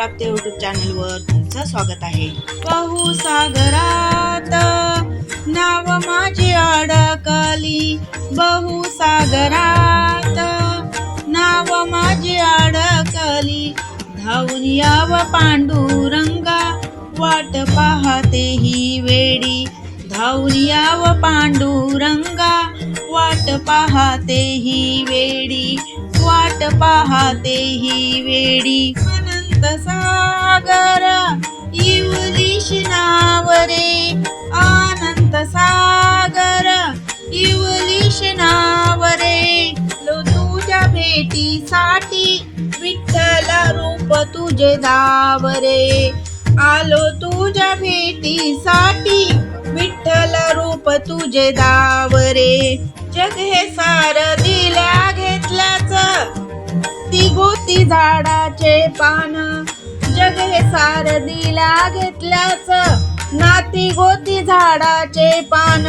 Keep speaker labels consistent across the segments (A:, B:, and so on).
A: प्राप्ती यूट्यूब चॅनलवर तुमचं स्वागत आहे। बहुसागरात नाव माझे अडकली, बहुसागरात नाव माझे अडकली, धावून याव पांडुरंगा वाट पाहते ही वेडी, धावून याव पांडुरंगा वाट पाहते ही वेडी, वाट पाहते ही वेडी। अनंत सागर इवलिश नाव रे, अनंत सागर इवलिश नाव रे, लो तुझ्या भेटीसाठी विठ्ठला रूप तुझे दाव रे, आलो तुझ्या भेटीसाठी विठ्ठल रूप तुझे दाव रे। जग हे सार दिल्या घेतल्याच तिघोती झाडाचे पान, जग हे सार दिल्या घेतल्याच नाती गोती झाडाचे पान,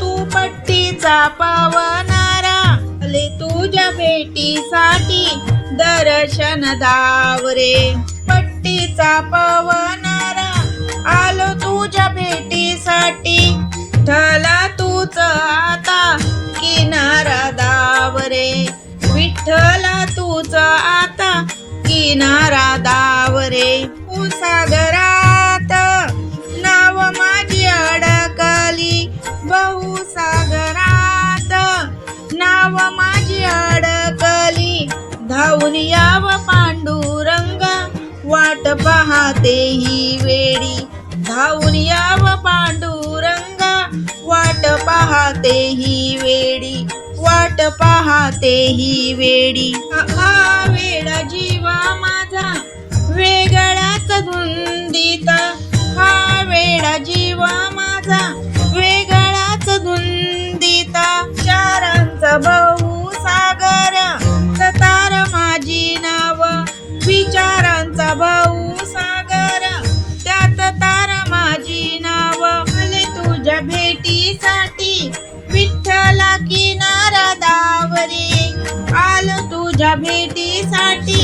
A: तू पट्टीचा पावणारा आले तुझ्या भेटीसाठी दर्शन दाव रे, पट्टीचा पावणारा आलो तुझ्या भेटीसाठी, विठ्ठला तूच आता किनारा दाव रे, विठ्ठला तूच आता किनारा दाव रे। बहुसागरात नाव माझी अडकली, बहुसागरात नाव माझी अडकली, धावून याव पांडुरंगा वाट पाहते ही वेडी, धावून याव पांडुरंगा वाट पाहते ही वेडी, वाट पाहते ही वेडी। हा वेडा जीवा माझा वेगळाच धुंदीत, हा वेडा जीवा माझा वेगळाच धुंदीत, चारांचा बहुसागर ततार माझी नाव, विचारांचा बहुसागर त्यात तार माझी नाव, आले तुझ्या भेटीसाठी विठ्ठला किनारा दाव रे, आलो तुझ्या भेटीसाठी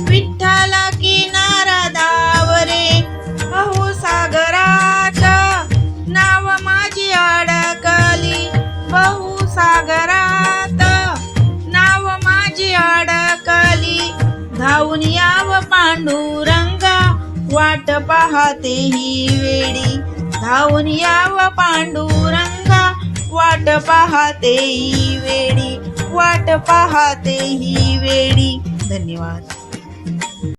A: विठ्ठला किनारा दाव रे। बहुसागरात नाव माझी अडकली, बहुसागरात नाव माझी अडकली, धावून याव पांडुरंगा वाट पाहते ही वेडी, धावून याव पांडुरंगा वाट पाहते ही वेडी, वाट पाहते ही वेडी। धन्यवाद।